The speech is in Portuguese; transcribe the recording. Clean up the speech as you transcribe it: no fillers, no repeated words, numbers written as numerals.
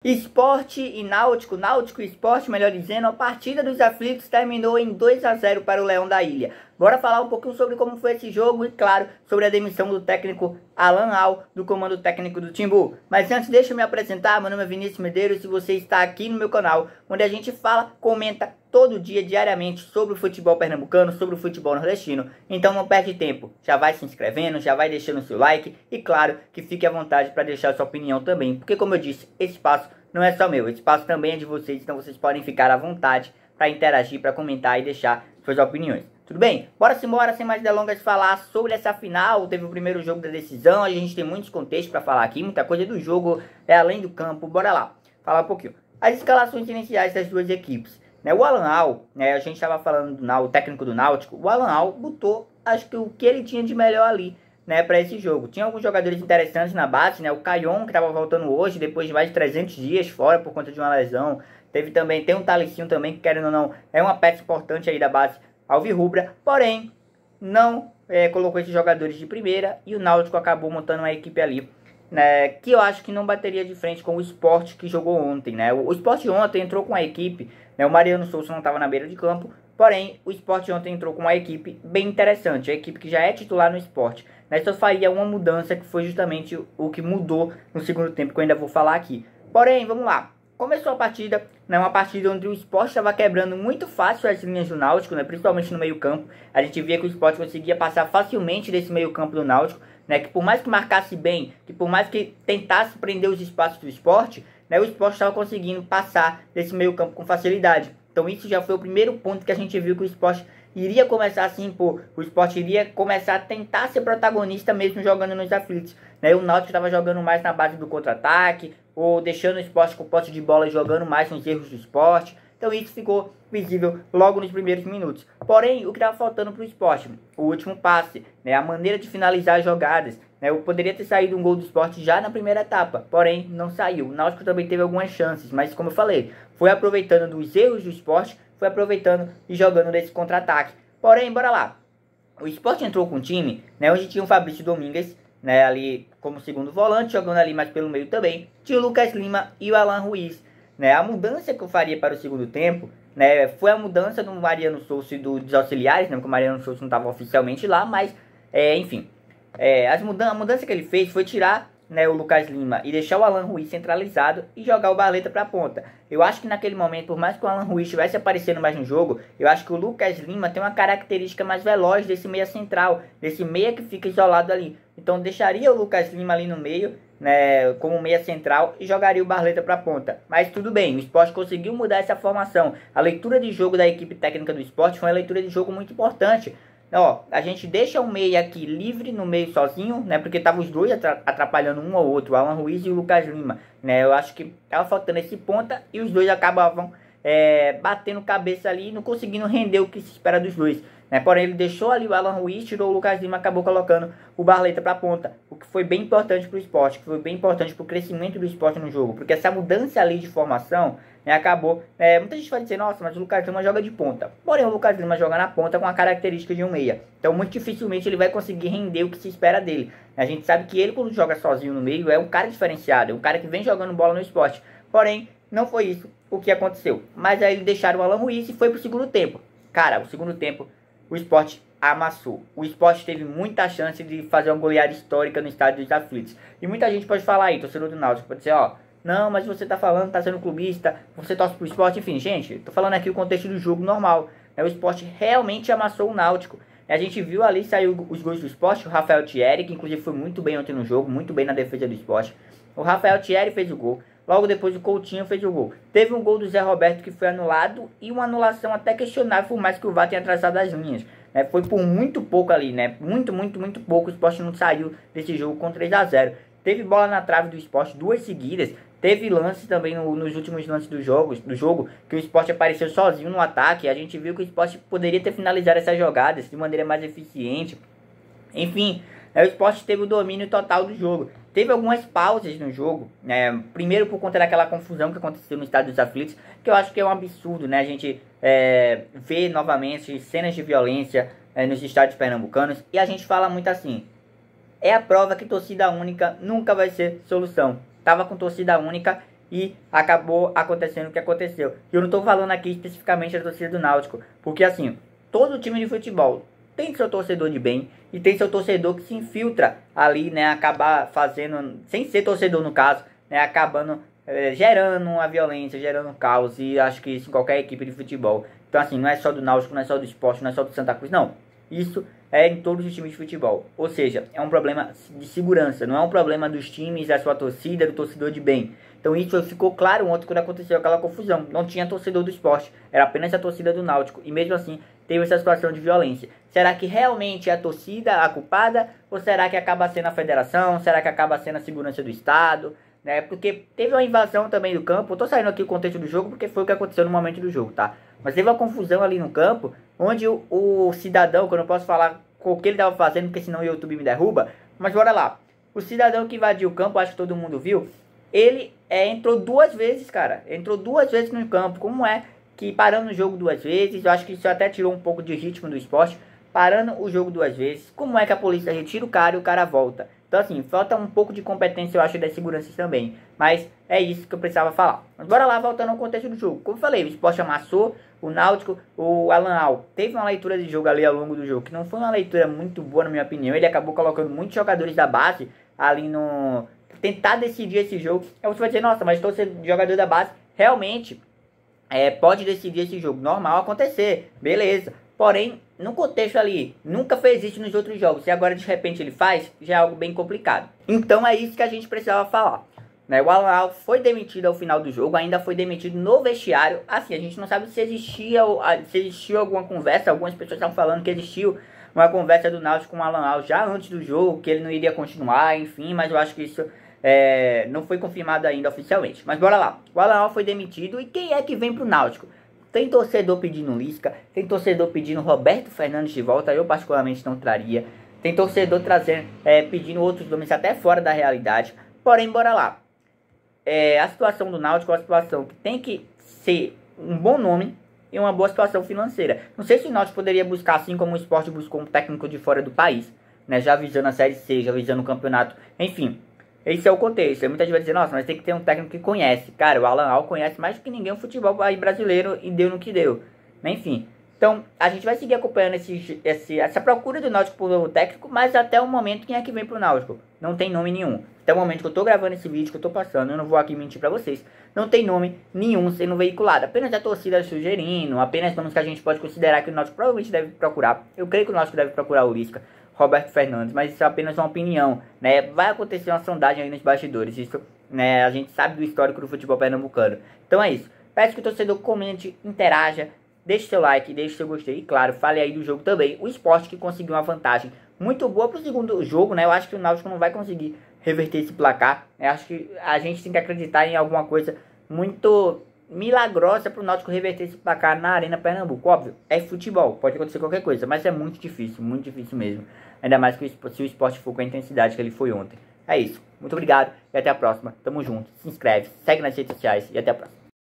Esporte e Náutico, Náutico e Esporte, melhor dizendo, a partida dos aflitos terminou em 2-0 para o Leão da Ilha. Bora falar um pouquinho sobre como foi esse jogo e, claro, sobre a demissão do técnico Alan Al do comando técnico do Timbu. Mas antes, deixa eu me apresentar, meu nome é Vinícius Medeiros e você está aqui no meu canal, onde a gente fala, comenta todo dia, diariamente, sobre o futebol pernambucano, sobre o futebol nordestino. Então não perde tempo, já vai se inscrevendo, já vai deixando o seu like e, claro, que fique à vontade para deixar a sua opinião também, porque como eu disse, esse espaço não é só meu, esse espaço também é de vocês, então vocês podem ficar à vontade para interagir, para comentar e deixar suas opiniões. Tudo bem? Bora embora, sem mais delongas, falar sobre essa final. Teve o primeiro jogo da decisão, a gente tem muitos contextos para falar aqui, muita coisa do jogo é além do campo. Bora lá, falar um pouquinho. As escalações iniciais das duas equipes. O Alan Al, a gente estava falando do técnico do Náutico, o Alan Al botou, acho que o que ele tinha de melhor ali, para esse jogo. Tinha alguns jogadores interessantes na base, o Caion, que estava voltando hoje, depois de mais de 300 dias fora por conta de uma lesão. Tem um Talicinho também, que querendo ou não, é uma peça importante aí da base alvirrubra, porém, não colocou esses jogadores de primeira, e o Náutico acabou montando uma equipe ali, que eu acho que não bateria de frente com o Sport que jogou ontem, O Sport ontem entrou com a equipe, o Mariano Souza não estava na beira de campo, porém, o Sport ontem entrou com uma equipe bem interessante, a equipe que já é titular no Sport. Só faria uma mudança que foi justamente o que mudou no segundo tempo, que eu ainda vou falar aqui. Porém, vamos lá. Começou a partida, uma partida onde o Sport estava quebrando muito fácil as linhas do Náutico, principalmente no meio campo. A gente via que o Sport conseguia passar facilmente desse meio campo do Náutico, que por mais que marcasse bem, que por mais que tentasse prender os espaços do Sport, o Sport estava conseguindo passar desse meio campo com facilidade. Então isso já foi o primeiro ponto que a gente viu que o Sport iria começar a se impor. O Sport iria começar a tentar ser protagonista mesmo jogando nos aflitos. O Náutico estava jogando mais na base do contra-ataque, ou deixando o Sport com posse de bola e jogando mais nos erros do Sport. Então isso ficou visível logo nos primeiros minutos. Porém, o que estava faltando para o Sport? O último passe, a maneira de finalizar as jogadas. Poderia ter saído um gol do Sport já na primeira etapa, porém não saiu. O Náutico também teve algumas chances, mas como eu falei, foi aproveitando dos erros do Sport, foi aproveitando e jogando nesse contra-ataque. Porém, bora lá. O Sport entrou com um time, onde tinha o Fabrício Domingues, ali como segundo volante, jogando ali mais pelo meio também. Tinha o Lucas Lima e o Alan Ruiz. A mudança que eu faria para o segundo tempo, foi a mudança do Mariano Souza e dos auxiliares, porque o Mariano Souza não estava oficialmente lá, mas, enfim. A mudança que ele fez foi tirar o Lucas Lima e deixar o Alan Ruiz centralizado e jogar o Barleta para a ponta. Eu acho que naquele momento, por mais que o Alan Ruiz estivesse aparecendo mais no jogo, eu acho que o Lucas Lima tem uma característica mais veloz desse meia central, desse meia que fica isolado ali. Então deixaria o Lucas Lima ali no meio, como meia central, e jogaria o Barleta para a ponta. Mas tudo bem, o Sport conseguiu mudar essa formação. A leitura de jogo da equipe técnica do Sport foi uma leitura de jogo muito importante. A gente deixa o meia aqui livre no meio sozinho, porque estavam os dois atrapalhando um ao outro, o Alan Ruiz e o Lucas Lima, Eu acho que estava faltando esse ponta e os dois acabavam batendo cabeça ali e não conseguindo render o que se espera dos dois. Porém, ele deixou ali o Alan Ruiz, tirou o Lucas Lima, acabou colocando o Barleta para a ponta, o que foi bem importante para o Sport, que foi bem importante para o crescimento do Sport no jogo, porque essa mudança ali de formação acabou. Muita gente vai dizer, nossa, mas o Lucas Lima joga de ponta. Porém, o Lucas Lima joga na ponta com a característica de um meia. Então, muito dificilmente ele vai conseguir render o que se espera dele. A gente sabe que ele, quando joga sozinho no meio, é um cara diferenciado, é um cara que vem jogando bola no Sport. Porém, não foi isso o que aconteceu. Mas aí eles deixaram o Alan Ruiz e foi pro segundo tempo. Cara, o segundo tempo, o Sport amassou. O Sport teve muita chance de fazer uma goleada histórica no estádio dos aflitos. E muita gente pode falar aí, torcedor do Náutico, pode dizer, não, mas você tá falando, tá sendo clubista, você torce pro Sport, enfim, gente, tô falando aqui o contexto do jogo normal. O Sport realmente amassou o Náutico. A gente viu ali, saiu os gols do Sport, o Rafael Thierry, que inclusive foi muito bem ontem no jogo, muito bem na defesa do Sport. O Rafael Thierry fez o gol. Logo depois o Coutinho fez o gol. Teve um gol do Zé Roberto que foi anulado e uma anulação até questionável, por mais que o VAR tenha atrasado as linhas. Foi por muito pouco ali, muito pouco. O Sport não saiu desse jogo com 3-0. Teve bola na trave do Sport, duas seguidas. Teve lance também nos últimos lances do jogo, que o Sport apareceu sozinho no ataque. A gente viu que o Sport poderia ter finalizado essas jogadas de maneira mais eficiente. Enfim, o Sport teve o domínio total do jogo. Teve algumas pausas no jogo, primeiro por conta daquela confusão que aconteceu no estádio dos aflitos, que eu acho que é um absurdo, A gente vê novamente cenas de violência nos estádios pernambucanos, e a gente fala muito assim, é a prova que torcida única nunca vai ser solução. Tava com torcida única e acabou acontecendo o que aconteceu. E eu não estou falando aqui especificamente da torcida do Náutico, porque assim, todo time de futebol tem seu torcedor de bem e tem seu torcedor que se infiltra ali, né, acabar fazendo, sem ser torcedor no caso, né, acabando gerando uma violência, gerando um caos, e acho que isso em qualquer equipe de futebol. Então assim, não é só do Náutico, não é só do Sport, não é só do Santa Cruz, não. Isso é em todos os times de futebol. Ou seja, é um problema de segurança, não é um problema dos times, da sua torcida, do torcedor de bem. Então isso ficou claro ontem quando aconteceu aquela confusão. Não tinha torcedor do Sport, era apenas a torcida do Náutico. E mesmo assim, teve essa situação de violência. Será que realmente é a torcida a culpada? Ou será que acaba sendo a federação? Será que acaba sendo a segurança do Estado? Né? Porque teve uma invasão também do campo. Eu tô saindo aqui o contexto do jogo porque foi o que aconteceu no momento do jogo, tá? Mas teve uma confusão ali no campo, onde o cidadão, que eu não posso falar o que ele estava fazendo, porque senão o YouTube me derruba, mas bora lá. O cidadão que invadiu o campo, acho que todo mundo viu, ele entrou 2 vezes, cara. Entrou 2 vezes no campo. Como é que parando o jogo 2 vezes, eu acho que isso até tirou um pouco de ritmo do esporte, parando o jogo 2 vezes, como é que a polícia retira o cara e o cara volta? Então assim, falta um pouco de competência, eu acho, das seguranças também. Mas é isso que eu precisava falar. Mas bora lá, voltando ao contexto do jogo. Como eu falei, o Sport amassou o Náutico, o Alan Al teve uma leitura de jogo ali ao longo do jogo, que não foi uma leitura muito boa na minha opinião. Ele acabou colocando muitos jogadores da base ali no... tentar decidir esse jogo. Aí você vai dizer, nossa, mas torcedor de jogador da base realmente pode decidir esse jogo. Normal acontecer, beleza. Porém, no contexto ali, nunca fez isso nos outros jogos. E agora de repente ele faz, já é algo bem complicado. Então é isso que a gente precisava falar. Né? O Alan Al foi demitido ao final do jogo, ainda foi demitido no vestiário. Assim, a gente não sabe se existiu alguma conversa. Algumas pessoas estavam falando que existiu uma conversa do Náutico com o Alan Al já antes do jogo, que ele não iria continuar, enfim. Mas eu acho que isso não foi confirmado ainda oficialmente. Mas bora lá. O Alan Al foi demitido e quem é que vem pro Náutico? Tem torcedor pedindo Lisca, tem torcedor pedindo Roberto Fernandes de volta, eu particularmente não traria. Tem torcedor pedindo outros nomes até fora da realidade. Porém, bora lá. A situação do Náutico é uma situação que tem que ser um bom nome e uma boa situação financeira. Não sei se o Náutico poderia buscar, assim como o Sport buscou um técnico de fora do país, né, já visando a Série C, já visando o campeonato, enfim. Esse é o contexto. Muita gente vai dizer, nossa, mas tem que ter um técnico que conhece. Cara, o Alan Al conhece mais do que ninguém o futebol aí brasileiro e deu no que deu. Enfim. Então, a gente vai seguir acompanhando essa procura do Náutico por novo técnico, mas até o momento, quem é que vem pro Náutico? Não tem nome nenhum. Até o momento que eu tô gravando esse vídeo, que eu tô passando, eu não vou aqui mentir pra vocês, não tem nome nenhum sendo veiculado. Apenas a torcida sugerindo, apenas nomes que a gente pode considerar que o Náutico provavelmente deve procurar. Eu creio que o Náutico deve procurar o Lisca, Roberto Fernandes, mas isso é apenas uma opinião, né? Vai acontecer uma sondagem aí nos bastidores, isso, né? A gente sabe do histórico do futebol pernambucano. Então é isso. Peço que o torcedor comente, interaja, deixe seu like, deixe seu gostei e, claro, fale aí do jogo também. O Sport que conseguiu uma vantagem muito boa pro segundo jogo, né? Eu acho que o Náutico não vai conseguir reverter esse placar. Eu acho que a gente tem que acreditar em alguma coisa muito milagrosa pro Náutico reverter esse placar na Arena Pernambuco. Óbvio, é futebol, pode acontecer qualquer coisa, mas é muito difícil mesmo. Ainda mais que se o Sport for com a intensidade que ele foi ontem. É isso. Muito obrigado e até a próxima. Tamo junto. Se inscreve, segue nas redes sociais e até a próxima.